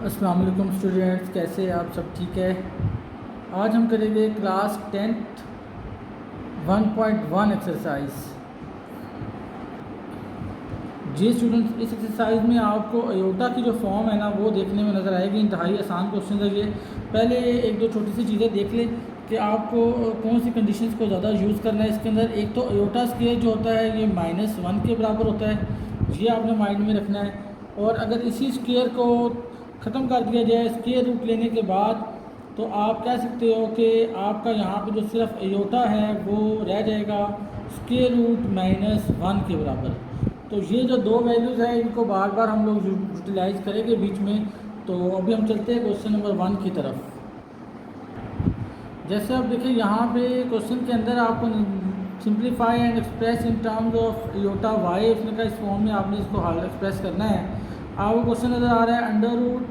अस्सलाम वालेकुम स्टूडेंट्स, कैसे आप सब? ठीक है। आज हम करेंगे क्लास 10th 1.1 एक्सरसाइज। जी स्टूडेंट्स, इस एक्सरसाइज में आपको अयोटा की जो फॉर्म है ना वो देखने में नज़र आएगी। इंतहाई आसान क्वेश्चन है ये। पहले एक दो छोटी सी चीज़ें देख लें कि आपको कौन सी कंडीशंस को ज़्यादा यूज़ करना है इसके अंदर। एक तो अयोटा स्केयर जो होता है ये -1 के बराबर होता है, ये आपने माइंड में रखना है। और अगर इसी स्केयर को ख़त्म कर दिया जाए स्केयर रूट लेने के बाद, तो आप कह सकते हो कि आपका यहाँ पे जो सिर्फ अयोटा है वो रह जाएगा स्केयर रूट -1 के बराबर। तो ये जो दो वैल्यूज़ हैं इनको बार बार हम लोग यूटिलाइज़ करेंगे बीच में। तो अभी हम चलते हैं क्वेश्चन नंबर 1 की तरफ। जैसे आप देखिए यहाँ पे क्वेश्चन के अंदर आपको simplify and express in terms of iota y, उसने कहा इस फॉर्म में आपने इसको हाल एक्सप्रेस करना है। आपको क्वेश्चन नज़र आ रहा है अंडर रूट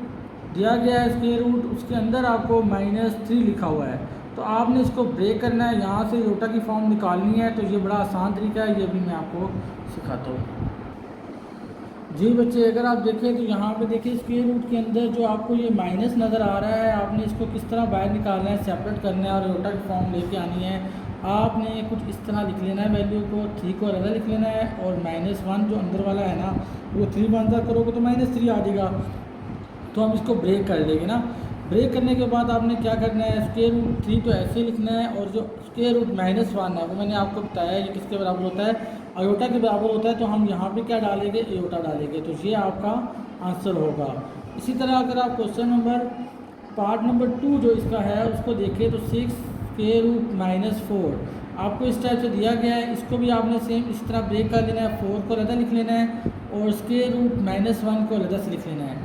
दिया गया है स्क्वायर रूट, उसके अंदर आपको -3 लिखा हुआ है। तो आपने इसको ब्रेक करना है, यहाँ से योटा की फॉर्म निकालनी है। तो ये बड़ा आसान तरीका है, ये भी मैं आपको सिखाता हूँ। जी बच्चे, अगर आप देखें तो यहाँ पे देखिए स्क्वायर रूट के अंदर जो आपको ये माइनस नज़र आ रहा है, आपने इसको किस तरह बाहर निकालना है, सेपरेट करना है और योटा की फॉर्म लेके आनी है। आपने कुछ इस तरह लिख लेना है वैल्यू को, 3 को अलग लिख लेना है और -1 जो अंदर वाला है ना वो 3 1 करोगे तो -3 आ जाएगा। तो हम इसको ब्रेक कर लेंगे ना। ब्रेक करने के बाद आपने क्या करना है, स्क्वायर रूट 3 तो ऐसे लिखना है और जो स्क्वायर रूट -1 है वो मैंने आपको बताया ये किसके बराबर होता है, अयोटा के बराबर होता है। तो हम यहाँ पे क्या डालेंगे, अयोटा डालेंगे। तो ये आपका आंसर होगा। इसी तरह अगर आप क्वेश्चन नंबर पार्ट नंबर 2 जो इसका है उसको देखें तो 6 स्क्वायर रूट -4 आपको इस टाइप से दिया गया है। इसको भी आपने सेम इस तरह ब्रेक कर लेना है, 4 को अलग लिख लेना है और स्क्वायर रूट -1 को अलग से लिख लेना है।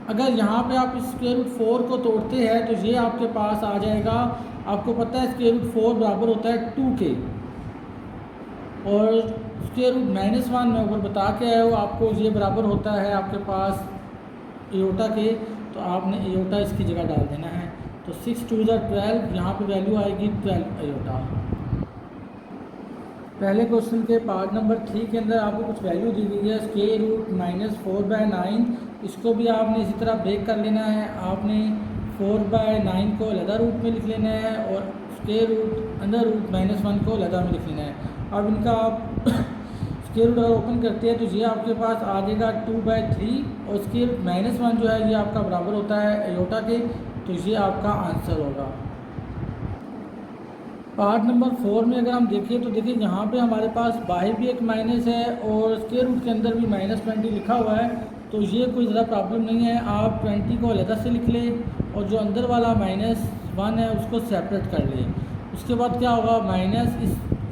अगर यहाँ पे आप स्क्वायर रूट 4 को तोड़ते हैं तो ये आपके पास आ जाएगा, आपको पता है स्क्वायर रूट 4 बराबर होता है 2 के, और स्क्वायर रूट -1 मैं ऊपर बता के आया हूँ आपको ये बराबर होता है आपके पास एयोटा के। तो आपने एयोटा इसकी जगह डाल देना है। तो 6 2 12, यहाँ पे वैल्यू आएगी 12 एयोटा। पहले क्वेश्चन के पार्ट नंबर 3 के अंदर आपको कुछ वैल्यू दी गई है, स्क्वायर रूट -4/9। इसको भी आपने इसी तरह ब्रेक कर लेना है। आपने 4/9 को अलग रूट में लिख लेना है और स्क्वायर रूट अंडर रूट -1 को अलग में लिख लेना है। अब इनका आप स्क्वायर रूट अगर ओपन करते हैं तो ये आपके पास आ जाएगा 2/3 और स्क्वायर रूट -1 जो है ये आपका बराबर होता है अयोटा के। तो ये आपका आंसर होगा। पार्ट नंबर 4 में अगर हम देखें तो देखिए यहाँ पे हमारे पास बाहर भी एक माइनस है और स्क्वायर रूट के अंदर भी -20 लिखा हुआ है। तो ये कोई ज़्यादा प्रॉब्लम नहीं है, आप 20 को अलग से लिख लें और जो अंदर वाला -1 है उसको सेपरेट कर लें। उसके बाद क्या होगा, माइनस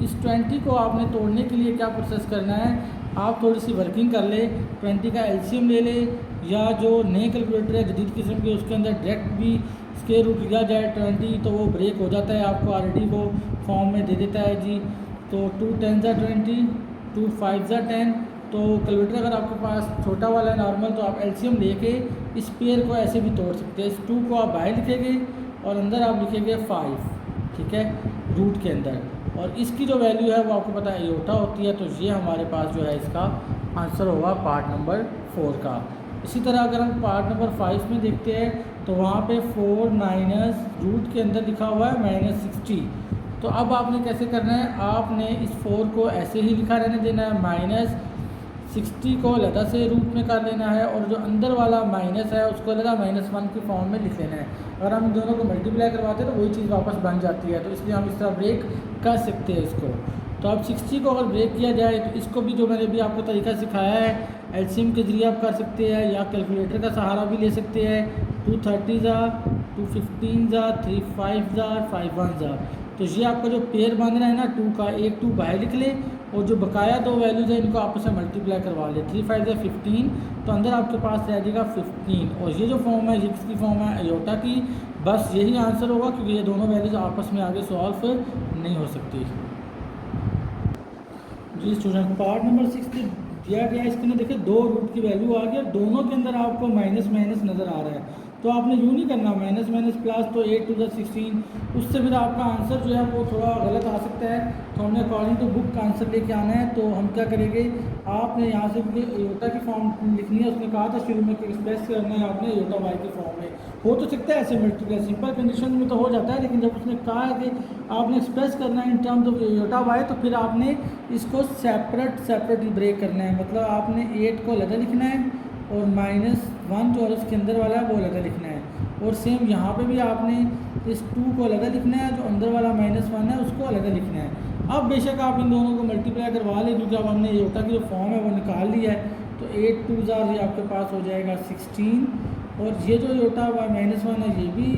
इस 20 को आपने तोड़ने के लिए क्या प्रोसेस करना है, आप थोड़ी सी वर्किंग कर ले, 20 का एलसीएम ले ले या जो नए कैलकुलेटर है जदीद किस्म के उसके अंदर डायरेक्ट भी स्क्वायर रूट लिया जाए 20 तो वो ब्रेक हो जाता है, आपको ऑलरेडी वो फॉर्म में दे देता है जी। तो 2 10 20, 2 5 10। तो कैलकुलेटर अगर आपके पास छोटा वाला है नॉर्मल तो आप एलसीएम लेके इस पेयर को ऐसे भी तोड़ सकते हैं। इस 2 को आप बाहर लिखेंगे और अंदर आप लिखेंगे 5, ठीक है, रूट के अंदर। और इसकी जो वैल्यू है वो आपको पता है एयोटा होती है। तो ये हमारे पास जो है इसका आंसर होगा पार्ट नंबर 4 का। इसी तरह अगर हम पार्ट नंबर 5 में देखते हैं तो वहाँ पे 4 माइनस रूट के अंदर लिखा हुआ है -60। तो अब आपने कैसे करना है, आपने इस 4 को ऐसे ही लिखा रहने देना है, -60 को अलग से रूट में कर लेना है और जो अंदर वाला माइनस है उसको अलग -1 की फॉर्म में लिख लेना है। अगर हम इन दोनों को मल्टीप्लाई करवाते हैं तो वही चीज़ वापस बन जाती है। तो इसलिए हम इस तरह ब्रेक कर सकते हैं इसको। तो अब 60 को अगर ब्रेक किया जाए तो इसको भी जो मैंने भी आपको तरीका सिखाया है एलसीएम के ज़रिए आप कर सकते हैं या कैलकुलेटर का सहारा भी ले सकते हैं। 2 30 2 15 3 5 5 1। तो ये आपका जो पेयर बन रहा है ना 2 का, एक 2 बाहर लिख ले और जो बकाया दो वैल्यूज़ है इनको आपस में मल्टीप्लाई करवा ले। 3 5 15, तो अंदर आपके पास रह जाएगा 15। और ये जो फॉर्म है ये किसकी फॉर्म है, अयोटा की। बस यही आंसर होगा क्योंकि ये दोनों वैल्यूज़ आपस में आगे सॉल्व नहीं हो सकती। जी स्टूडेंट, पार्ट नंबर 6 दिया गया, इसके अंदर देखिए 2 रूट की वैल्यू आ गई और दोनों के अंदर आपको माइनस नज़र आ रहा है। तो आपने यूँ नहीं करना माइनस माइनस प्लस, तो 8 टू द 16, उससे फिर आपका आंसर जो है वो थोड़ा गलत आ सकता है। तो हमने अकॉर्डिंग टू बुक का आंसर लेके आना है। तो हम क्या करेंगे, आपने यहाँ से क्योंकि योटा की फॉर्म लिखनी है, उसने कहा था शुरू में कि एक्सप्रेस करना है आपने योटा वाई की फॉर्म में। हो तो सकता है ऐसे मल्टीप्लाई सिंपल कंडीशन में तो हो जाता है, लेकिन जब उसने कहा है कि आपने एक्सप्रेस करना है in terms of iota y, तो फिर आपने इसको सेपरेटली ब्रेक करना है। मतलब आपने 8 को अलग लिखना है और -1 जो है उसके अंदर वाला है वो अलग लिखना है। और सेम यहाँ पे भी आपने इस 2 को अलग लिखना है, जो अंदर वाला -1 है उसको अलग लिखना है। अब बेशक आप इन दोनों को मल्टीप्लाई करवा लें, क्योंकि अब हमने योटा की जो फॉर्म है वो निकाल लिया है। तो 8 2 ये आपके पास हो जाएगा 16, और ये जो योटा -1 है ये भी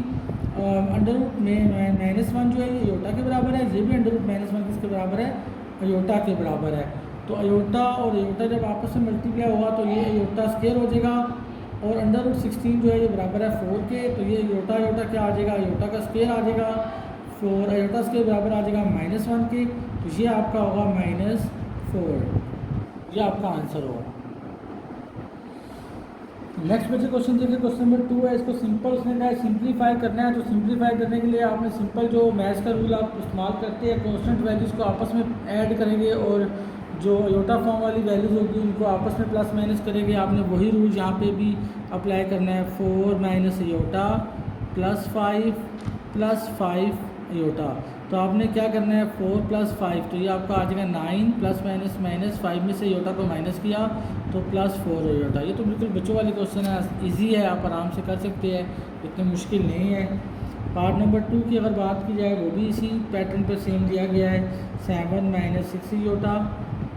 अंडर रूट में -1 जो है ये योटा के बराबर है, ये भी अंडर रूट -1 किसके बराबर है, अयोटा के बराबर है। तो अयोटा और अयोटा जब आपस में मल्टीप्लाई हुआ तो ये अयोटा स्क्वायर हो जाएगा, और अंडर रूट 16 जो है ये बराबर है 4 के। तो ये अयोटा क्या आ जाएगा, अयोटा का स्क्वायर आ जाएगा 4, अयोटा स्क्वायर बराबर आ जाएगा -1 के। तो ये आपका होगा -4, ये आपका आंसर होगा। नेक्स्ट बच्चे क्वेश्चन देखिए, क्वेश्चन नंबर 2 है। इसको सिंपल उसने कहा है सिंप्लीफाई करना है। तो सिंप्लीफाई करने के लिए आपने सिंपल जो मैथ्स का रूल आप इस्तेमाल करते हैं, कांस्टेंट वैल्यूज़ को आपस में ऐड करेंगे और जो योटा फॉर्म वाली वैल्यूज़ होगी उनको आपस में प्लस माइनस करेंगे। आपने वही रूल यहाँ पे भी अप्लाई करना है, 4 माइनस योटा प्लस 5 योटा। तो आपने क्या करना है, 4 + 5, तो ये आपका आ जाएगा 9 प्लस माइनस -5 में से योटा को माइनस किया तो +4 योटा। ये तो बिल्कुल बच्चों वाले क्वेश्चन है, इजी है, आप आराम से कर सकते हैं, इतनी मुश्किल नहीं है। पार्ट नंबर 2 की अगर बात की जाए वो भी इसी पैटर्न पर सेम दिया गया है, 7 - 6 योटा,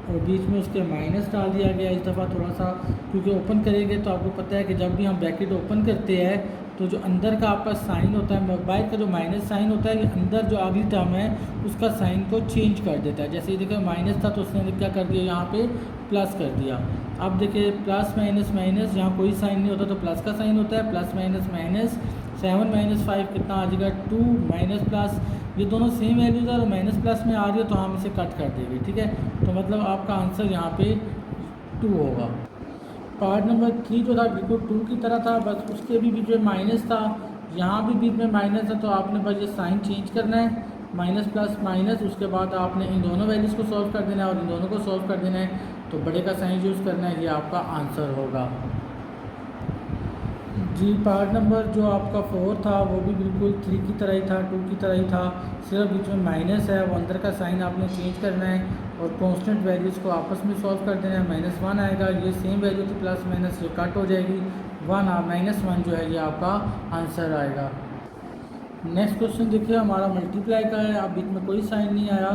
और बीच में उसके माइनस डाल दिया गया। इस दफ़ा थोड़ा सा क्योंकि ओपन करेंगे तो आपको पता है कि जब भी हम ब्रैकेट ओपन करते हैं तो जो अंदर का आपका साइन होता है, बाहर का जो माइनस साइन होता है, ये अंदर जो अगली टर्म है उसका साइन को चेंज कर देता है। जैसे ये देखिए माइनस था तो उसने क्या कर दिया, यहाँ पे प्लस कर दिया। अब देखिए प्लस माइनस माइनस, यहाँ कोई साइन नहीं होता तो प्लस का साइन होता है, प्लस माइनस माइनस, 7 - 5 कितना आ जाएगा 2 माइनस प्लस, ये दोनों सेम वैल्यूज़ है और माइनस प्लस में आ रही है तो हम इसे कट कर देंगे, ठीक है। तो मतलब आपका आंसर यहाँ पे 2 होगा। पार्ट नंबर 3 जो था बिल्कुल 2 की तरह था, बस उसके भी बीच में माइनस था, यहाँ भी बीच में माइनस है, तो आपने बस ये साइन चेंज करना है, माइनस प्लस माइनस, उसके बाद आपने इन दोनों वैल्यूज़ को सॉल्व कर देना है और इन दोनों को सॉल्व कर देना है, तो बड़े का साइन यूज़ करना है, ये आपका आंसर होगा जी। पार्ट नंबर जो आपका 4 था वो भी बिल्कुल 3 की तरह ही था, 2 की तरह ही था, सिर्फ बीच में माइनस है, वो अंदर का साइन आपने चेंज करना है और कांस्टेंट वैल्यूज़ को आपस में सॉल्व कर देना है। -1 आएगा, ये सेम वैल्यू थी, प्लस माइनस ये कट हो जाएगी, -1 जो है ये आपका आंसर आएगा। नेक्स्ट क्वेश्चन देखिए हमारा मल्टीप्लाई का है। अब बीच में कोई साइन नहीं आया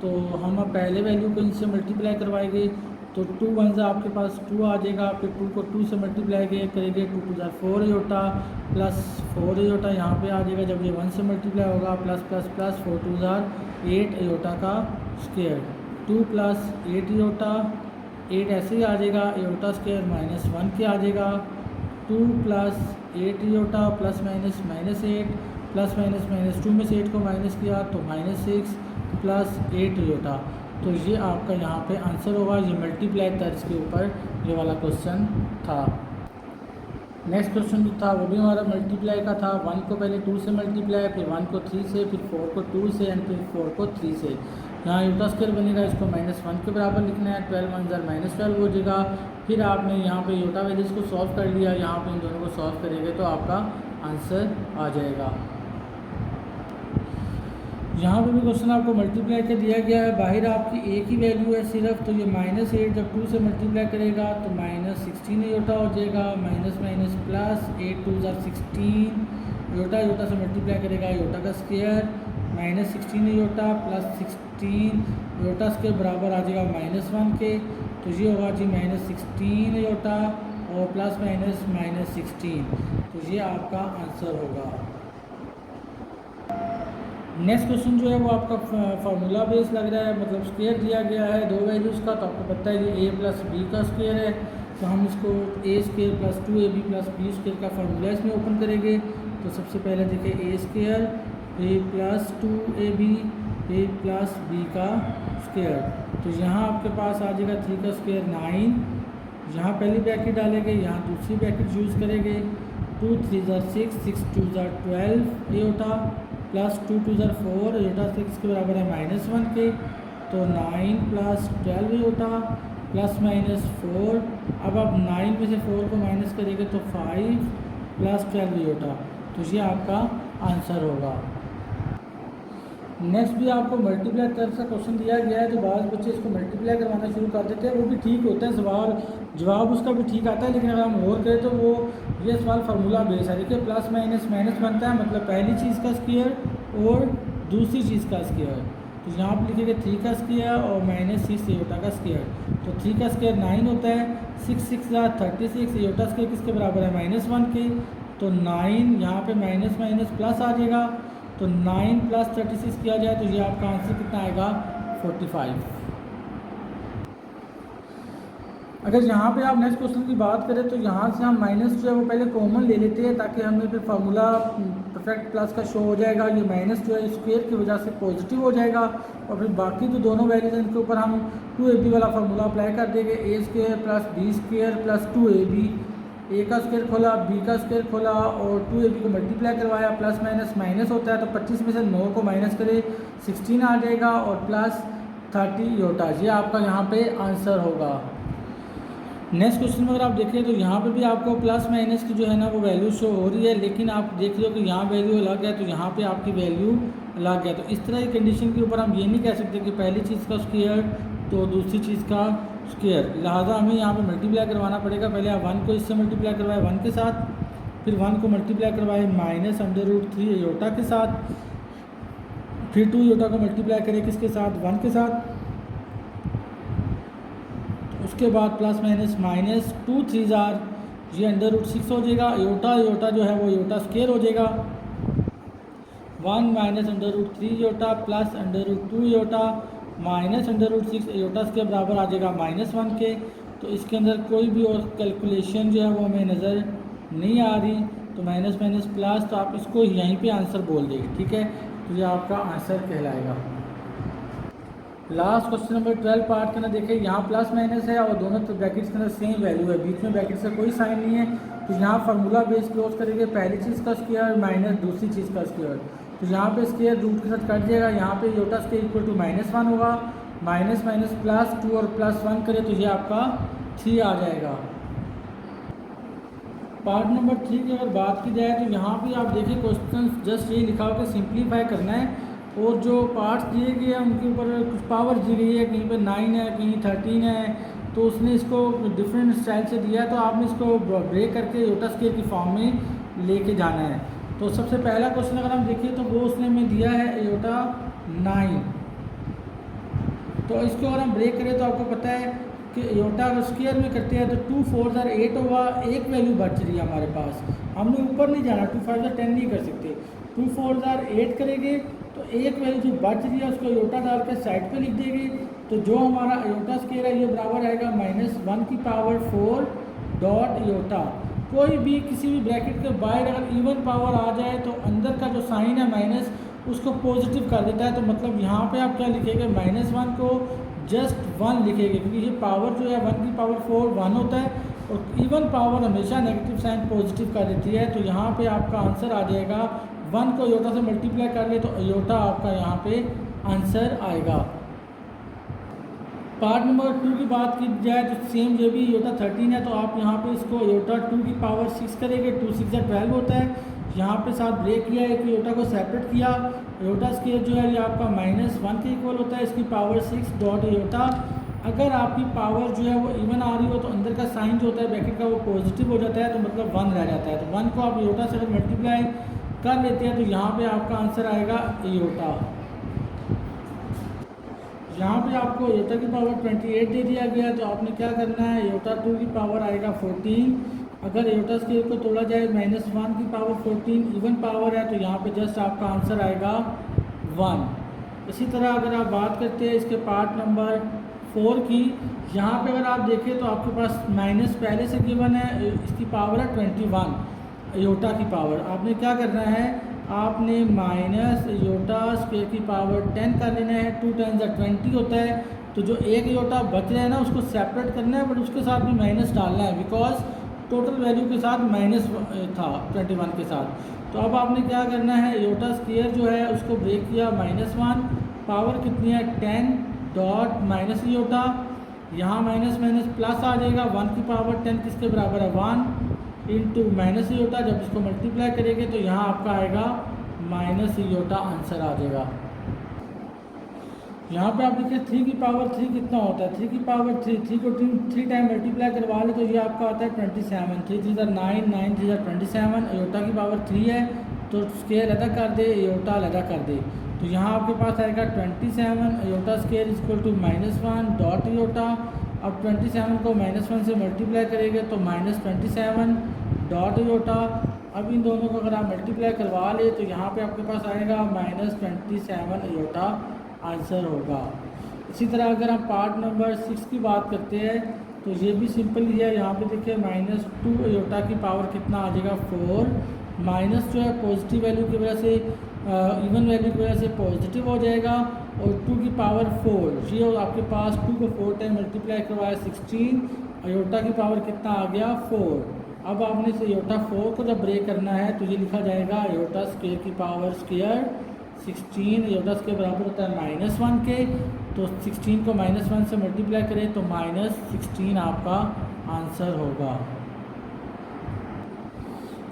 तो हम अब पहले वैल्यू को इनसे मल्टीप्लाई करवाएंगे। तो 2 1 आपके पास 2 आ जाएगा, फिर 2 को 2 से मल्टीप्लाई करेंगे, 2 2 4 योटा प्लस 4 योटा यहाँ पे आ जाएगा, जब ये 1 से मल्टीप्लाई होगा, प्लस प्लस प्लस 4 2 8 योटा का स्क्वायर, 2 + 8 योटा, 8 ऐसे ही आ जाएगा, योटा स्क्वायर -1 के आ जाएगा, 2 + 8 iota plus minus -8 plus minus 2 में से 8 को माइनस किया तो -6 प्लस 8 योटा। तो ये आपका यहाँ पे आंसर होगा। ये मल्टीप्लाई तर्ज के ऊपर ये वाला क्वेश्चन था। नेक्स्ट क्वेश्चन जो था वो भी हमारा मल्टीप्लाई का था। 1 को पहले 2 से मल्टीप्लाई, फिर 1 को 3 से, फिर 4 को 2 से एंड फिर 4 को 3 से। यहाँ योटा स्क्वायर बनेगा, इसको -1 के बराबर लिखना है, 12 1 -12 हो जाएगा। फिर आपने यहाँ पे योटा वैल्यूज़ को सॉल्व कर लिया, यहाँ पे इन दोनों को सॉल्व करेंगे तो आपका आंसर आ जाएगा। यहाँ पे भी क्वेश्चन आपको मल्टीप्लाई का दिया गया है, बाहर आपकी एक ही वैल्यू है सिर्फ, तो ये -8 जब 2 से मल्टीप्लाई करेगा तो -16 योटा हो जाएगा, माइनस माइनस प्लस 8 2 16 योटा से मल्टीप्लाई करेगा, योटा का square -16 iota plus 16 iota square बराबर आ जाएगा -1 के। तो ये होगा जी -16 योटा और प्लस माइनस -16, तो ये आपका आंसर होगा। नेक्स्ट क्वेश्चन जो है वो आपका फार्मूला बेस लग रहा है, मतलब स्क्वायर दिया गया है 2 वैल्यूज़ का, तो आपको पता है ये a + b का स्क्वायर है, तो हम इसको a² + 2ab + b² का फार्मूला इसमें ओपन करेंगे। तो सबसे पहले देखिए a² a + 2ab a + b का स्क्वायर, तो यहाँ आपके पास आ जाएगा 3 का स्क्वायर 9, यहाँ पहली ब्रैकेट डालेंगे, यहाँ दूसरी ब्रैकेट यूज़ करेंगे, 2 3 ज़ार 6, 6 2 ज़ार 12 एयोटा प्लस 2 2 ज़ार 4 एयोटा 6 के बराबर है -1 के, तो 9 प्लस 12 एयोटा प्लस -4। अब आप 9 में से 4 को माइनस करेंगे तो 5 प्लस 12 एयोटा, तो ये आपका आंसर होगा। नेक्स्ट भी आपको मल्टीप्लाई तरफ से क्वेश्चन दिया गया है, तो बाज़ बच्चे इसको मल्टीप्लाई करवाना शुरू कर देते हैं, वो भी ठीक होता है, सवाल जवाब उसका भी ठीक आता है, लेकिन अगर हम और करें तो वो ये सवाल फार्मूला बेस है। देखिए प्लस माइनस माइनस बनता है, मतलब पहली चीज़ का स्क्वायर और दूसरी चीज़ का स्क्वायर, तो यहाँ पर लिखेंगे 3 का स्क्वायर और -6 एयोटा का स्क्वायर, तो 3 का स्क्वायर 9 होता है, 6 6 ज़ार 36 एयोटा स्क्वायर किसके बराबर है -1 के, तो 9 यहाँ पे माइनस माइनस प्लस आ जाएगा, तो 9 प्लस 36 किया जाए तो ये आपका आंसर कितना आएगा 45। अगर यहाँ पे आप नेक्स्ट क्वेश्चन की बात करें तो यहाँ से हम माइनस जो है वो पहले कॉमन ले लेते हैं, ताकि हमें फिर फार्मूला परफेक्ट प्लस का शो हो जाएगा। ये माइनस जो है स्क्वायर की वजह से पॉजिटिव हो जाएगा, और फिर बाकी जो दोनों वैल्यूज हैं इनके ऊपर हम 2ab वाला फार्मूला अप्लाई कर देंगे, a square plus b square plus 2ab, a का स्क्वायर खोला, b का स्क्वायर खोला और 2ab को मल्टीप्लाई करवाया, प्लस माइनस माइनस होता है, तो 25 में से 9 को माइनस करें 16 आ जाएगा और प्लस 30 एयोटा, ये आपका यहाँ पे आंसर होगा। नेक्स्ट क्वेश्चन में अगर आप देखें तो यहाँ पे भी आपको प्लस माइनस की जो है ना वो वैल्यू शो हो रही है, लेकिन आप देख रहे हो कि यहाँ वैल्यू अलग है तो यहाँ पे आपकी वैल्यू अलग है। तो इस तरह की कंडीशन के ऊपर हम ये नहीं कह सकते कि पहली चीज़ का स्क्वायर तो दूसरी चीज़ का स्क्वायर, लिहाजा हमें यहाँ पे मल्टीप्लाई करवाना पड़ेगा। पहले आप 1 को इससे मल्टीप्लाई करवाए 1 के साथ, फिर 1 को मल्टीप्लाई करवाए -√3 एयोटा के साथ, फिर 2 एयोटा को मल्टीप्लाई करें किसके साथ 1 के साथ, उसके बाद प्लस माइनस -2 3 ज़ार ये √6 हो जाएगा, एयोटा एयोटा जो है वो एयोटा स्क्वायर हो जाएगा, 1 -√3 एयोटा प्लस √2 एयोटा -√6 एयोटा के बराबर आ जाएगा -1 के। तो इसके अंदर कोई भी और कैलकुलेशन जो है वो हमें नज़र नहीं आ रही, तो माइनस माइनस प्लस, तो आप इसको यहीं पे आंसर बोल देंगे, ठीक है, तो ये आपका आंसर कहलाएगा। लास्ट क्वेश्चन नंबर 12 पार्ट के अंदर देखिए, यहाँ प्लस माइनस है और दोनों ब्रैकेट्स के अंदर सेम वैल्यू है, बीच में ब्रैकेट्स का कोई साइन नहीं है, तो यहाँ फार्मूला बेस क्लोज करेंगे, पहली चीज़ का स्क्वायर माइनस दूसरी चीज़ का स्क्वायर, तो यहाँ पे स्क्वायर रूट के साथ कट जाएगा, यहाँ पे एयोटा स्क्वायर इक्वल टू -1 होगा, माइनस माइनस प्लस 2 और प्लस 1 करें तो ये आपका 3 आ जाएगा। पार्ट नंबर 3 की अगर बात की जाए तो यहाँ पे आप देखिए क्वेश्चन जस्ट ये लिखा हो कि सिंप्लीफाई करना है, और जो पार्ट्स दिए गए हैं उनके ऊपर कुछ पावर दी गई है, कहीं पे 9 है कहीं 13 है, तो उसने इसको डिफरेंट स्टाइल से दिया है, तो आपने इसको ब्रेक करके एयोटा स्क्वायर की फॉर्म में लेके जाना है। तो सबसे पहला क्वेश्चन अगर हम देखें तो वो उसने में दिया है एयोटा 9, तो इसको अगर हम ब्रेक करें तो आपको पता है कि एयोटा स्क्वायर में करते हैं तो 2 4 ज़ार 8 होगा, एक वैल्यू बच रही है हमारे पास, हमने ऊपर नहीं जाना, 2 5 ज़ार 10 नहीं कर सकते, 2 4 ज़ार 8 करेंगे तो एक वैल्यू जो बच रही है उसको एयोटा डाल के साइड पे लिख देंगे, तो जो हमारा एयोटा स्क्वायर है ये बराबर आएगा -1 की पावर 4 डॉट एयोटा। कोई भी किसी भी ब्रैकेट के बाहर अगर इवन पावर आ जाए तो अंदर का जो साइन है माइनस उसको पॉजिटिव कर देता है, तो मतलब यहाँ पे आप क्या लिखेंगे -1 को जस्ट 1 लिखेंगे, क्योंकि ये पावर जो है 1 की पावर 4 1 होता है, और इवन पावर हमेशा नेगेटिव साइन पॉजिटिव कर देती है, तो यहाँ पे आपका आंसर आ जाएगा 1 को एयोटा से मल्टीप्लाई कर ले तो एयोटा आपका यहाँ पे आंसर आएगा। पार्ट नंबर 2 की बात की जाए तो सेम जो भी एयोटा 13 है, तो आप यहाँ पे इसको एयोटा 2 की पावर 6 करेंगे, 2 6 ज़ार 12 होता है, यहाँ पे साथ ब्रेक किया है कि एयोटा को सेपरेट किया, एयोटा स्क्वायर जो है ये आपका -1 के इक्वल होता है, इसकी पावर 6 डॉट एयोटा। अगर आपकी पावर जो है वो इवन आ रही हो तो अंदर का साइन जो होता है ब्रैकेट का वो पॉजिटिव हो जाता है, तो मतलब 1 रह जाता है, तो 1 को आप एयोटा से अगर मल्टीप्लाई कर लेते हैं तो यहाँ पे आपका आंसर आएगा एयोटा। यहाँ पे आपको एयोटा की पावर 28 दे दिया गया है, तो आपने क्या करना है, एयोटा 2 की पावर आएगा 14, अगर एयोटा स्क्वायर को तोड़ा जाए -1 की पावर 14 इवन पावर है, तो यहाँ पे जस्ट आपका आंसर आएगा 1। इसी तरह अगर आप बात करते हैं इसके पार्ट नंबर 4 की, यहाँ पे अगर आप देखें तो आपके पास माइनस पहले से गिवन है, इसकी पावर है 21 एयोटा की पावर, आपने क्या करना है, आपने माइनस एयोटा स्क्वायर की पावर 10 कर लेना है, 2 10 ज़ार 20 होता है, तो जो एक एयोटा बच रहा है ना उसको सेपरेट करना है, बट उसके साथ भी माइनस डालना है, बिकॉज टोटल वैल्यू के साथ माइनस था 21 के साथ। तो अब आपने क्या करना है, एयोटा स्क्वायर जो है उसको ब्रेक किया, -1 पावर कितनी है 10 डॉट माइनस एयोटा, यहाँ माइनस माइनस प्लस आ जाएगा, 1 की पावर 10 किसके बराबर है 1 इंटू माइनस एयोटा। जब इसको मल्टीप्लाई करेंगे तो यहाँ आपका आएगा माइनस एयोटा आंसर आ जाएगा। यहाँ पे आप देखिए 3 की पावर 3 कितना होता है, 3 की पावर 3 को 3 टाइम मल्टीप्लाई करवा ले तो ये आपका आता है 27, 3 3 9 9 3 27, एयोटा की पावर 3 है तो स्क्वायर अलग कर दे, एयोटा अलग कर दे, तो यहाँ आपके पास आएगा 27 iota square equal to -1 dot iota. अब 27 को -1 से मल्टीप्लाई करेंगे तो -27 डॉट एयोटा। अब इन दोनों को अगर आप मल्टीप्लाई करवा ले तो यहाँ पे आपके पास आएगा -27 एयोटा आंसर होगा। इसी तरह अगर हम पार्ट नंबर 6 की बात करते हैं तो ये भी सिंपल ही है। यहाँ पे देखिए -2 एयोटा की पावर कितना आ जाएगा 4, माइनस जो है पॉजिटिव वैल्यू की वजह से इवन वैल्यू की वजह से पॉजिटिव हो जाएगा, और 2 की पावर 4 ये आपके पास 2 को 4 टाइम मल्टीप्लाई करवाया 16, एयोटा की पावर कितना आ गया 4। अब आपने इस एयोटा 4 को जब ब्रेक करना है तो ये लिखा जाएगा एयोटा स्क्वायर की पावर स्क्वायर 16 एयोटा के बराबर होता है -1 के, तो 16 को -1 से मल्टीप्लाई करें तो -16 आपका आंसर होगा।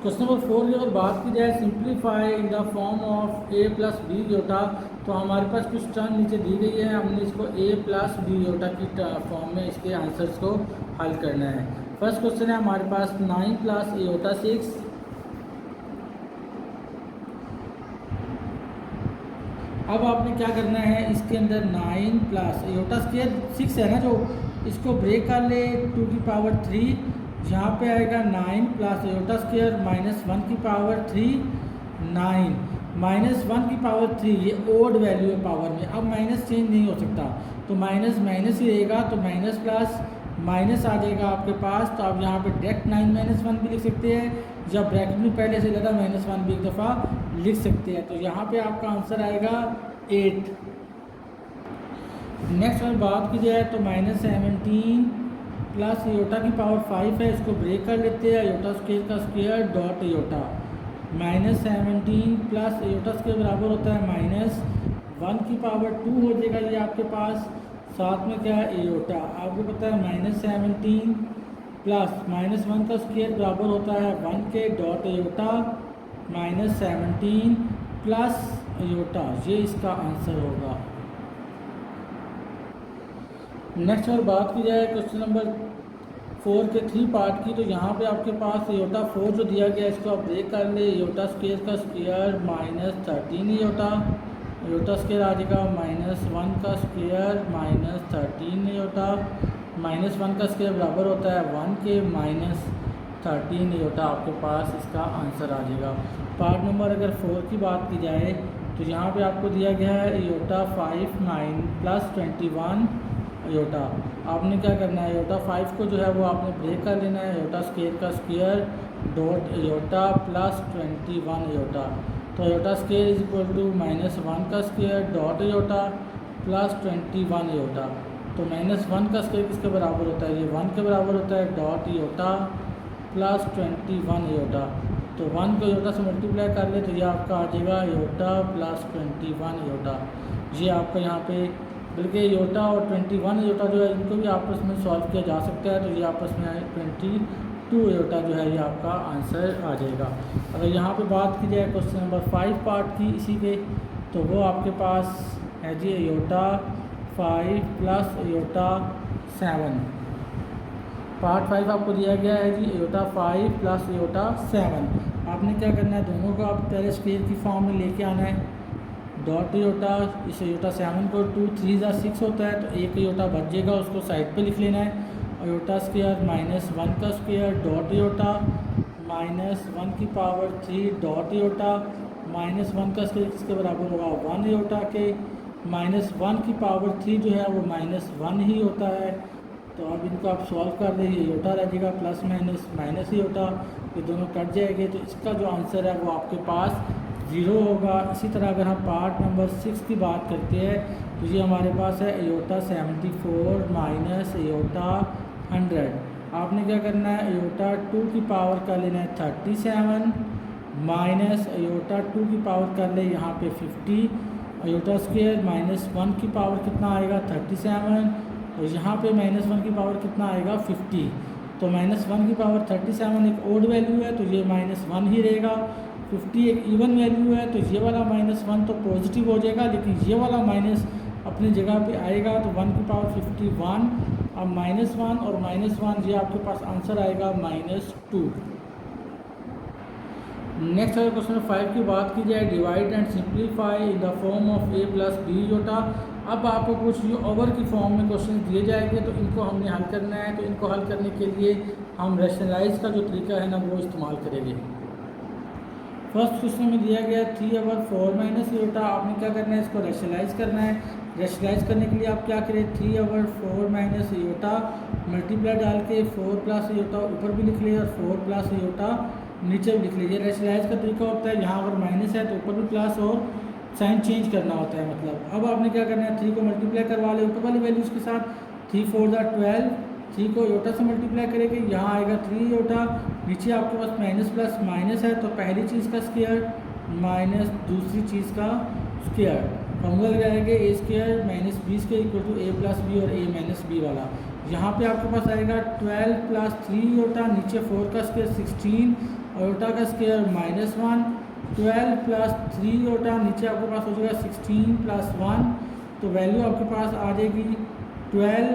क्वेश्चन नंबर 4 की अगर बात की जाए, simplify in the form of a plus B iota, तो हमारे पास कुछ टर्म नीचे दी गई है, हमने इसको a प्लस बी एयोटा की फॉर्म में इसके आंसर्स को हल करना है। फर्स्ट क्वेश्चन है हमारे पास 9 प्लस एयोटा 6, अब आपने क्या करना है, इसके अंदर 9 प्लस एयोटा स्क्वायर 6 है ना, जो इसको ब्रेक कर ले 2 की पावर 3, यहाँ पे आएगा 9 प्लस एयोटा स्क्वायर -1 की पावर 3 9 -1 की पावर 3, ये ओड वैल्यू है पावर में, अब माइनस चेंज नहीं हो सकता तो माइनस माइनस ही रहेगा, तो माइनस प्लस माइनस आ जाएगा आपके पास। तो आप यहाँ पे डायरेक्ट 9 -1 भी लिख सकते हैं, जब ब्रैकेट में पहले से लगा -1 भी एक दफ़ा लिख सकते हैं, तो यहाँ पे आपका आंसर आएगा 8। नेक्स्ट अगर बात की जाए तो -17 प्लस एयोटा की पावर 5 है, इसको ब्रेक कर लेते हैं, एयोटा स्क्वायर का square dot aorta, -17 plus aorta square बराबर होता है -1 की पावर 2 हो जाएगा ये आपके पास, साथ में क्या है एयोटा, आपको पता है -17 प्लस -1 का स्क्वायर बराबर होता है 1 के डॉट एयोटा, -17 प्लस एयोटा, ये इसका आंसर होगा। नेक्स्ट अगर बात की जाए क्वेश्चन नंबर 4 के 3 पार्ट की, तो यहाँ पे आपके पास एयोटा 4 जो दिया गया है इसको आप ब्रेक कर ले, एयोटा स्क्वायर का स्क्वायर -13 एयोटा, एयोटा स्क्वायर आ जाएगा -1 का स्क्वायर -13 एयोटा, -1 का स्क्वायर बराबर होता है 1 के -13 एयोटा, आपके पास इसका आंसर आ जाएगा। पार्ट नंबर अगर 4 की बात की जाए तो यहाँ पे आपको दिया गया है एयोटा 5 9 प्लस 21 एयोटा, आपने क्या करना है, एयोटा 5 को जो है वो आपने ब्रेक कर लेना है, एयोटा स्क्वायर का square dot iota plus 21 iota, तो iota square is equal to -1 का square dot iota plus 21 iota, तो -1 का स्क्वायर किसके बराबर होता है, ये 1 के बराबर होता है डॉट एयोटा प्लस 21 एयोटा, तो 1 को एयोटा से मल्टीप्लाई कर ले तो ये आपका आ जाएगा एयोटा प्लस 21 एयोटा, ये आपका यहाँ पे बल्कि एयोटा और 21 एयोटा जो है इनको भी आपस में सॉल्व किया जा सकता है, तो ये आपस में 22 एयोटा जो है ये आपका आंसर आ जाएगा। अगर यहाँ पे बात की जाए क्वेश्चन नंबर 5 पार्ट की इसी के, तो वो आपके पास है जी एयोटा 5 प्लस एयोटा 7, पार्ट 5 आपको दिया गया है जी एयोटा 5 प्लस एयोटा 7। आपने क्या करना है, दोनों को आप पहले स्क्वायर की फॉर्म में लेके आना है, डॉट एयोटा, इस एयोटा 7 को 2 3 6 होता है, तो एक एयोटा बच जाएगा, उसको साइड पे लिख लेना है, एयोटा स्क्वायर -1 का स्क्वायर डॉट एयोटा -1 की पावर 3 डॉट एयोटा, -1 का स्क्वायर किसके बराबर होगा 1 एयोटा के, -1 की पावर 3 जो है वो -1 ही होता है, तो अब इनको आप सॉल्व कर दें, एयोटा रह जाएगा प्लस माइनस एयोटा, ये दोनों कट जाएंगे, तो इसका जो आंसर है वो आपके पास 0 होगा। इसी तरह अगर हम पार्ट नंबर 6 की बात करते हैं तो ये हमारे पास है एयोटा 74 माइनस एयोटा 100, आपने क्या करना है, आयोटा 2 की पावर कर लेना है 37 माइनस आयोटा 2 की पावर कर ले यहाँ पे 50, आयोटा स्क्वायर -1 की पावर कितना आएगा 37, और यहाँ पे -1 की पावर कितना आएगा 50। तो -1 की पावर 37 एक ओड वैल्यू है तो ये -1 ही रहेगा, 50 एक इवन वैल्यू है तो ये वाला -1 तो पॉजिटिव हो जाएगा, लेकिन ये वाला माइनस अपनी जगह पे आएगा तो 1 की पावर 51, अब -1 और -1 ये आपके पास आंसर आएगा -2। नेक्स्ट अगर क्वेश्चन नंबर 5 की बात की जाए, divide and simplify in the form of a + b iota. अब आपको कुछ ये ओवर की फॉर्म में क्वेश्चन दिए जाएंगे तो इनको हमने हल करना है। तो इनको हल करने के लिए हम रैशनलाइज का जो तरीका है ना वो इस्तेमाल करेंगे। फर्स्ट क्वेश्चन में दिया गया 3/4 - आयोटा। आपने क्या करना है, इसको रैशनलाइज करना है। रैशनलाइज करने के लिए आप क्या करें, 3/4 - आयोटा मल्टीप्लाई डाल के 4 + आयोटा ऊपर भी लिख लिया और 4 + आयोटा नीचे भी लिख लीजिए। रैशनलाइज का तरीका होता है यहाँ अगर माइनस है तो ऊपर भी प्लस और साइन चेंज करना होता है। मतलब अब आपने क्या करना है, 3 को मल्टीप्लाई करवा ले ऊपर वाली वैल्यूज़ के साथ, 3 × 4 = 12, 3 को आयोटा से मल्टीप्लाई करेंगे, यहाँ आएगा 3 आयोटा, नीचे आपके पास माइनस प्लस माइनस है तो पहली चीज़ का स्क्वायर माइनस दूसरी चीज़ का स्क्वायर, फॉर्मूला लगाएंगे a² - b² = a + b और a - b वाला। यहाँ पे आपके पास आएगा 12 + 3 आयोटा, नीचे 4 का स्क्वायर 16, आयोटा का स्क्वायर -1, 12 + 3 आयोटा, नीचे आपके पास हो जाएगा 16 + 1, तो वैल्यू आपके पास आ जाएगी 12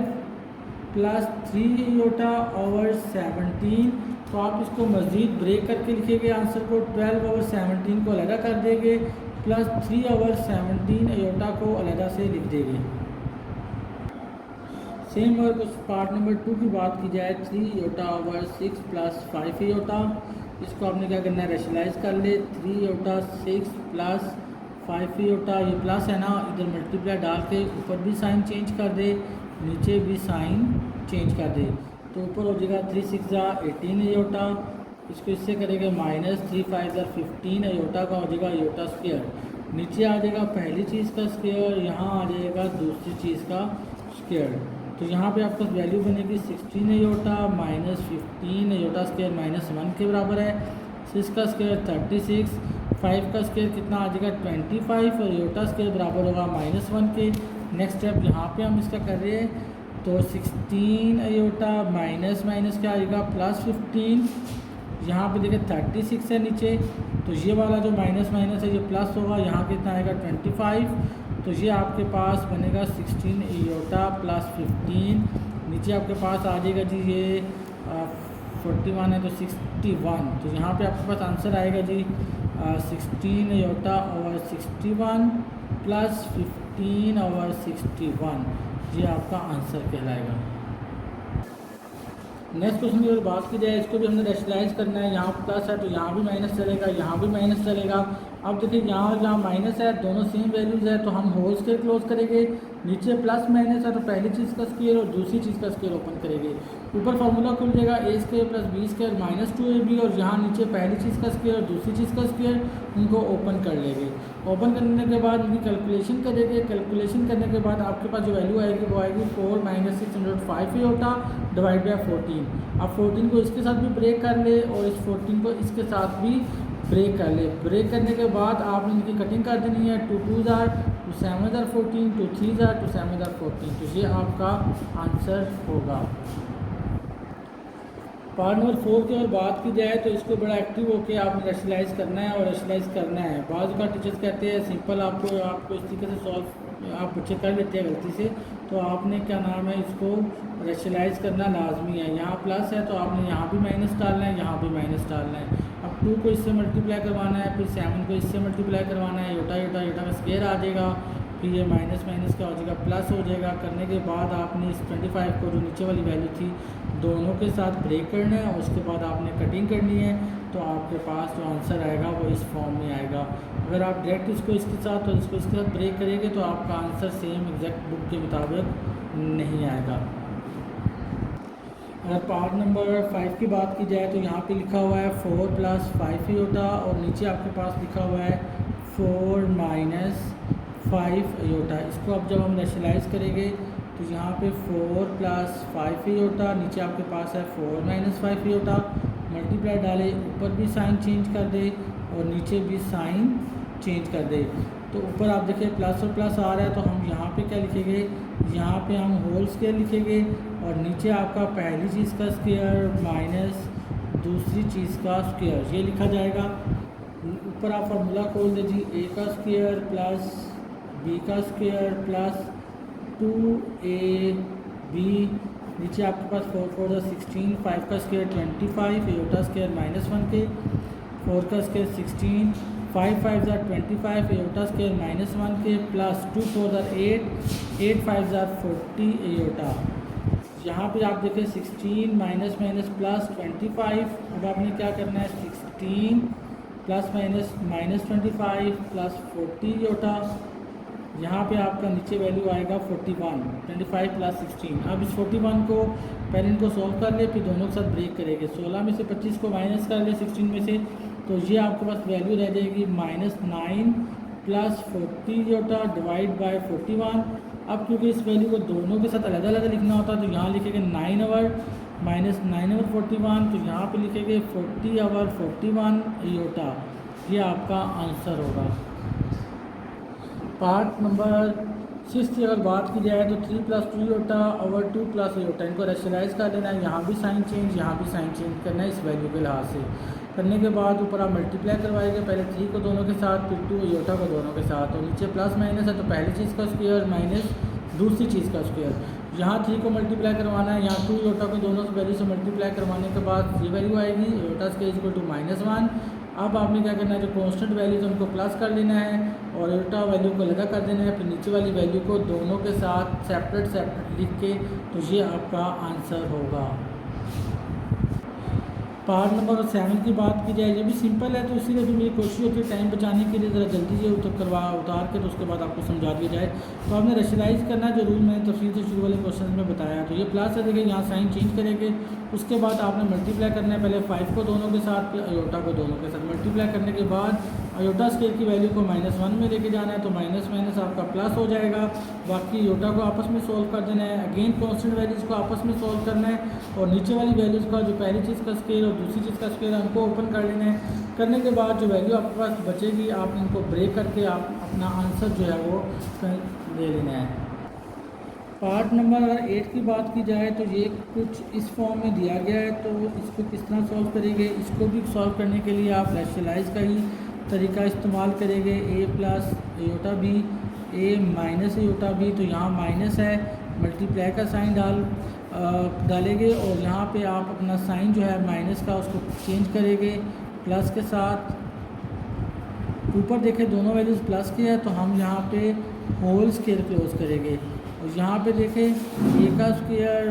+ 3 आयोटा ओवर 17। तो आप इसको मज़ीद ब्रेक करके लिखेंगे आंसर को, 12 ओवर 17 को अलग कर देंगे प्लस 3 ओवर 17 आयोटा को अलग से लिख देंगे। सेम अगर कुछ पार्ट नंबर 2 की बात की जाए, 3 आयोटा ओवर 6 + 5 आयोटा, इसको आपने क्या करना है, रैशनलाइज कर ले। 3 आयोटा 6 + 5 आयोटा, ये प्लस है ना, इधर मल्टीप्लाई डाल के ऊपर भी साइन चेंज कर दे, नीचे भी साइन चेंज कर दे, तो ऊपर हो जाएगा 3 × 6 = 18 आयोटा, इसको इससे करेंगे -3 × 5 = 15 आयोटा का हो जाएगा आयोटा स्क्वायर, नीचे आ जाएगा पहली चीज़ का स्क्वायर, यहाँ आ जाएगा दूसरी चीज़ का स्क्वायर। तो यहाँ पे आपका वैल्यू बनेगी 16 आयोटा -15 आयोटा स्क्वायर -1 के बराबर है, 6 का स्क्वायर 36, 5 का स्क्वायर कितना आ जाएगा 25 और आयोटा स्क्वायर बराबर होगा -1 के। नेक्स्ट स्टेप यहाँ पे हम इसका कर रहे हैं तो 16 आयोटा माइनस क्या आएगा +15, यहाँ पे देखिए 36 है नीचे, तो ये वाला जो माइनस है ये प्लस होगा, यहाँ कितना आएगा 25, तो ये आपके पास बनेगा 16 आयोटा +15, नीचे आपके पास आ जाएगा जी ये 41 है तो 61, तो यहाँ पे आपके पास आंसर आएगा जी 16 आयोटा ओवर 61 + 15 ओवर 61, ये आपका आंसर कहलाएगा। नेक्स्ट क्वेश्चन की अगर बात की जाए, इसको भी हमने रैशनलाइज करना है, यहाँ प्लस है तो यहाँ भी माइनस चलेगा, यहाँ भी माइनस चलेगा। अब देखिए यहाँ और यहाँ माइनस है, दोनों सेम वैल्यूज़ है तो हम होल स्क्वायर क्लोज करेंगे, नीचे प्लस माइनस है तो पहली चीज़ का स्क्वायर और दूसरी चीज़ का स्क्वायर ओपन करेंगे, ऊपर फार्मूला खुल जाएगा a² + b² -2ab, और यहाँ नीचे पहली चीज़ का स्क्वायर और दूसरी चीज़ का स्क्वायर, उनको ओपन कर लेंगे। ओपन करने के बाद उनकी कैलकुलेशन करेंगे, कैलकुलेशन करने के बाद आपके पास जो वैल्यू आएगी वो आएगी 4 - 605 आयोटा डिवाइड बाई 14। अब 14 को इसके साथ भी ब्रेक कर ले और इस 14 को इसके साथ भी ब्रेक कर ले। ब्रेक करने के बाद आपने इनकी कटिंग कर देनी है, 2 × 2 = 2 × 7 = 14, 2 × 3 = 2 × 7 = 14, तो ये आपका आंसर होगा। पार्ट नंबर 4 की अगर बात की जाए तो इसको बड़ा एक्टिव होकर आपने रैशनलाइज करना है और रैशनलाइज करना है। बाज़ का टीचर्स कहते हैं सिंपल आपको इस तरीके से सॉल्व आप बच्चे कर लेते हैं गलती से, तो आपने क्या नाम है इसको रैशनलाइज करना लाजमी है। यहाँ प्लस है तो आपने यहाँ भी माइनस डालना है, यहाँ भी माइनस डालना है। अब 2 को इससे मल्टीप्लाई करवाना है, फिर 7 को इससे मल्टीप्लाई करवाना है, आयोटा का स्क्वायर आ जाएगा, फिर ये माइनस क्या हो जाएगा प्लस हो जाएगा। करने के बाद आपने इस 25 को जो नीचे वाली वैल्यू थी दोनों के साथ ब्रेक करना है और उसके बाद आपने कटिंग करनी है, तो आपके पास जो आंसर आएगा वो इस फॉर्म में आएगा। अगर आप डायरेक्ट इसको इसके साथ और इसको इसके साथ ब्रेक करेंगे तो आपका आंसर सेम एग्जैक्ट बुक के मुताबिक नहीं आएगा। अगर पार्ट नंबर 5 की बात की जाए तो यहाँ पे लिखा हुआ है 4 + 5 आयोटा और नीचे आपके पास लिखा हुआ है 4 - 5 आयोटा। इसको अब जब हम रैशनलाइज करेंगे तो यहाँ पे 4 + 5 एयोटा, नीचे आपके पास है 4 - 5 एयोटा, मल्टीप्लाई डाले, ऊपर भी साइन चेंज कर दे और नीचे भी साइन चेंज कर दे। तो ऊपर आप देखिए प्लस और प्लस आ रहा है, तो हम यहाँ पे क्या लिखेंगे, यहाँ पे हम होल स्क्वायर लिखेंगे और नीचे आपका पहली चीज़ का स्क्वायर माइनस दूसरी चीज़ का स्क्वायर, ये लिखा जाएगा। ऊपर आप फार्मूला खोल दीजिए, a का स्क्वायर प्लस b का स्क्वायर प्लस 2ab, नीचे आपके पास 4 × 4 = 16, 5 का स्क्वायर 25, एयोटा स्क्वायर -1 के, 4 का स्क्वायर 16, 5 × 5 = 25, एयोटा स्क्वायर -1 के, प्लस 2 × 4 = 8, 8 × 5 = 40 एयोटा। यहाँ पे आप देखें 16 माइनस माइनस प्लस 25, अब आपने क्या करना है, 16 प्लस माइनस -25 प्लस 40 एयोटा। यहाँ पे आपका नीचे वैल्यू आएगा 41, 25 + 16। अब इस 41 को पहले इनको सॉल्व कर ले, फिर दोनों के साथ ब्रेक करेंगे। 16 में से 25 को माइनस कर ले 16 में से, तो ये आपके पास वैल्यू रह जाएगी -9 + 40 एयोटा डिवाइड बाय 41। अब क्योंकि इस वैल्यू को दोनों के साथ अलग अलग लिखना होता है, तो यहाँ लिखेंगे 9 -9 / 41, तो यहाँ पे लिखेंगे 40/41 एयोटा। ये आपका आंसर होगा। पार्ट नंबर 6 की अगर बात की जाए तो 3 + 2 एयोटा / 2 + एयोटा, इनको रेशनलाइज कर देना है। यहाँ भी साइन चेंज, यहाँ भी साइन चेंज करना है इस वैल्यू के लिहाज से। करने के बाद ऊपर आप मल्टीप्लाई करवाएंगे, पहले 3 को दोनों के साथ, फिर 2 एयोटा को दोनों के साथ, और नीचे प्लस माइनस है तो पहली चीज़ का स्क्वायर माइनस दूसरी चीज़ का स्क्वायर। यहाँ 3 को मल्टीप्लाई करवाना है, यहाँ 2 एयोटा को दोनों वैल्यू से मल्टीप्लाई करवाने के बाद ये वैल्यू आएगी, एयोटा स्क्वायर = -1। अब आपने क्या करना है, जो कांस्टेंट वैल्यूज उनको प्लस कर लेना है और एयोटा वैल्यू को लगा कर देना है, फिर नीचे वाली वैल्यू को दोनों के साथ सेपरेट लिख के, तो ये आपका आंसर होगा। पार्ट नंबर 7 की बात की जाए, ये भी सिंपल है, तो इसीलिए भी मेरी कोशिश होती है टाइम बचाने के लिए ज़रा जल्दी से उतार के तो उसके बाद आपको समझा दिया जाए। तो आपने रेशनलाइज करना है, जो रूल मैंने तफसील से शुरू वाले क्वेश्चन में बताया। तो ये प्लस है, देखिए यहाँ साइन चेंज करेंगे, उसके बाद आपने मल्टीप्लाई करना है, पहले 5 को दोनों के साथ, फिर एयोटा को दोनों के साथ। मल्टीप्लाई करने के बाद एयोटा स्क्वायर की वैल्यू को -1 में लेके जाना है, तो माइनस माइनस आपका प्लस हो जाएगा। बाकी एयोटा को आपस में सोल्व कर देना है, अगेन कॉन्स्टेंट वैल्यूज़ को आपस में सोल्व करना है, और नीचे वाली वैल्यूज़ का जो पहली चीज़ का स्केल और दूसरी चीज़ का स्केल है उनको ओपन कर लेना है। करने के बाद जो वैल्यू आपके पास बचेगी, आप इनको ब्रेक करके आप अपना आंसर जो है वो ले लेना है। पार्ट नंबर 8 की बात की जाए तो ये कुछ इस फॉर्म में दिया गया है, तो इसको किस तरह सॉल्व करेंगे। इसको भी सॉल्व करने के लिए आप रेशनलाइज का ही तरीका इस्तेमाल करेंगे, a + aorta b, a - aorta b, तो यहाँ माइनस है, मल्टीप्लाई का साइन डालेंगे और यहाँ पे आप अपना साइन जो है माइनस का उसको चेंज करेंगे प्लस के साथ। ऊपर देखें दोनों वैल्यूज़ प्लस की है, तो हम यहाँ पे होल स्क्वायर क्लोज करेंगे, और यहाँ पे देखें a का स्क्वायर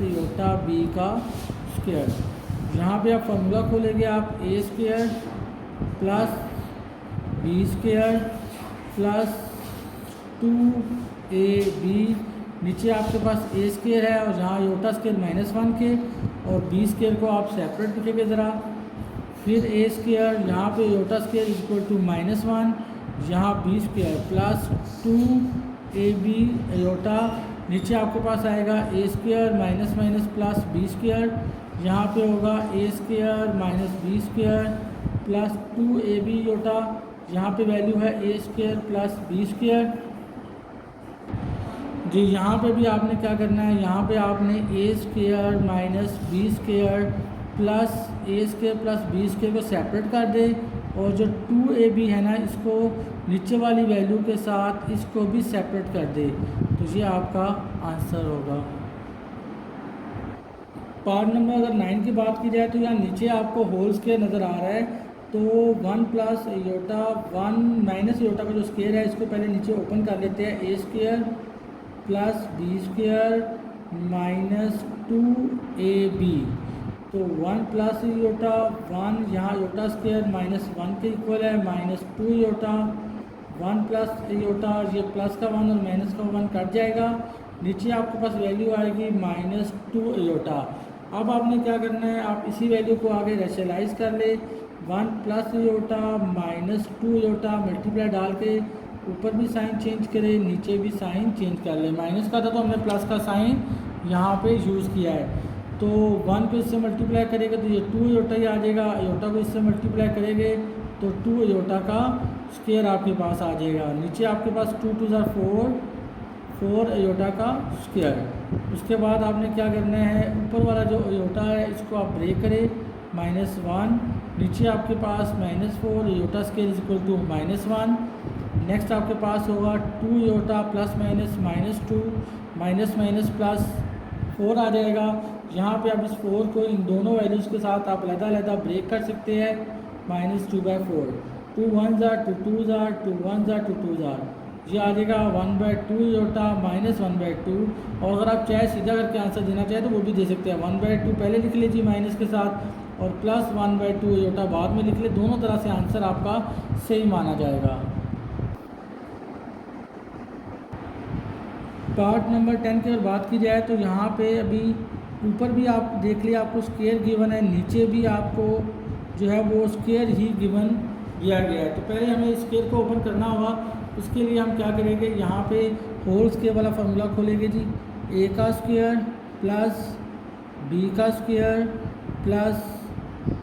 - एयोटा b का स्क्वायर। यहाँ पे आप फार्मूला खोलेंगे, आप a² + b² + 2ab, नीचे आपके पास a² है और यहाँ एयोटा स्क्वायर -1 के, और b² को आप सेपरेट लिखेंगे ज़रा। फिर a², यहाँ पे एयोटा स्क्वायर = -1, यहाँ b² + 2ab एयोटा, नीचे आपके पास आएगा a² - b², यहाँ पे होगा a² - b² + 2ab एयोटा, यहाँ पे वैल्यू है a² + b²। जी यहाँ पे भी आपने क्या करना है, यहाँ पे आपने a² - b² plus a² + b² को सेपरेट कर दे, और जो 2ab है ना, इसको नीचे वाली वैल्यू के साथ इसको भी सेपरेट कर दे, तो ये आपका आंसर होगा। पार्ट नंबर अगर 9 की बात की जाए तो यहाँ नीचे आपको होल स्क्वायर नज़र आ रहा है, तो 1 + एयोटा 1 - एयोटा का जो स्क्वायर है इसको पहले नीचे ओपन कर लेते हैं, a² + b² - 2ab, तो 1 + एयोटा 1, यहाँ एयोटा स्क्वायर -1 के इक्वल है, -2 एयोटा 1 + एयोटा, ये प्लस का 1 और माइनस का 1 कट जाएगा, नीचे आपके पास वैल्यू आएगी -2 एयोटा। अब आपने क्या करना है, आप इसी वैल्यू को आगे रेशनलाइज कर ले, 1 + एयोटा -2 एयोटा मल्टीप्लाई डाल के ऊपर भी साइन चेंज करें, नीचे भी साइन चेंज कर लें। माइनस का था तो हमने प्लस का साइन यहाँ पे यूज़ किया है। तो 1 को इससे मल्टीप्लाई करेगा तो ये 2 आयोटा ही आ जाएगा। आयोटा को इससे मल्टीप्लाई करेंगे तो 2 आयोटा का स्क्वायर आपके पास आ जाएगा। नीचे आपके पास 2 2 ज़ा 4 आयोटा का स्क्वायर। उसके बाद आपने क्या करना है, ऊपर वाला जो आयोटा है इसको आप ब्रेक करें, -1। नीचे आपके पास -4 iota square is equal to -1। Next आपके पास होगा 2 iota plus minus -2 minus minus plus 4 आ जाएगा। यहाँ पे आप इस 4 को इन दोनों वैल्यूज़ के साथ आप अलग-अलग ब्रेक कर सकते हैं। -2/4 2 1 ज़ा 2 2 ज़ा 2 1 ज़ा 2 2 ज़ा ये आ जाएगा 1/2 आयोटा -1/2। और अगर आप चाहे सीधा करके आंसर देना चाहे तो वो भी दे सकते हैं। 1/2 पहले लिख लीजिए माइनस के साथ और प्लस 1/2 आयोटा बाद में लिख ले। दोनों तरह से आंसर आपका सही माना जाएगा। पार्ट नंबर 10 की अगर बात की जाए तो यहाँ पे अभी ऊपर भी आप देख लिया आपको स्क्वायर गिवन है, नीचे भी आपको जो है वो स्क्वायर ही गिवन दिया गया है। तो पहले हमें स्क्वायर को ओपन करना होगा। उसके लिए हम क्या करेंगे, यहाँ पे होल स्क्वायर वाला फार्मूला खोलेंगे जी। a का स्क्वायर प्लस b का स्क्वायर प्लस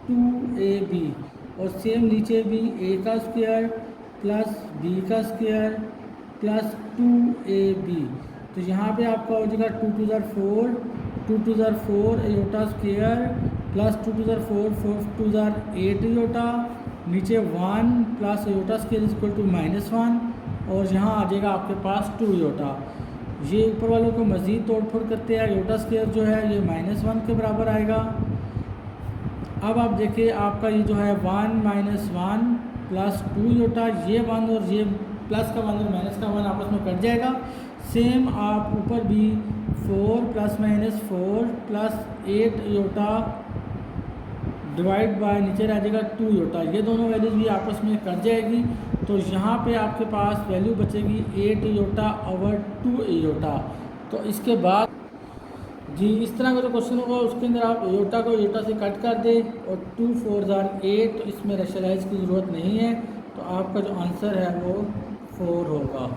2ab और सेम नीचे भी a का स्क्वायर प्लस b का स्क्वायर प्लस 2ab। तो यहाँ पे आपका हो जाएगा 2 2 ज़ा 4 2 2 ज़ा 4 आयोटा स्क्वायर प्लस 2 2 ज़ा 4 4 2 ज़ा 8 आयोटा, नीचे 1 plus iota square is equal to -1 और यहाँ आ जाएगा आपके पास 2 आयोटा। ये ऊपर वालों को मज़ीद तोड़फोड़ करते हैं। आयोटा स्क्वायर जो है ये -1 के बराबर आएगा। अब आप देखिए आपका ये जो है 1 -1 प्लस 2 आयोटा, ये 1 और ये प्लस का 1 और माइनस का 1 आपस में कट जाएगा। सेम आप ऊपर भी 4 ± 4 प्लस 8 आयोटा डिवाइड बाय नीचे रह जाएगा 2 आयोटा। ये दोनों वैल्यूज़ भी आपस में कट जाएगी। तो यहाँ पे आपके पास वैल्यू बचेगी 8 आयोटा/2 आयोटा। तो इसके बाद जी इस तरह का जो क्वेश्चन होगा उसके अंदर आप आयोटा को आयोटा से कट कर दें और 2 4 ज़ा 8, तो इसमें रेशनलाइज की ज़रूरत नहीं है। तो आपका जो आंसर है वो 4 होगा।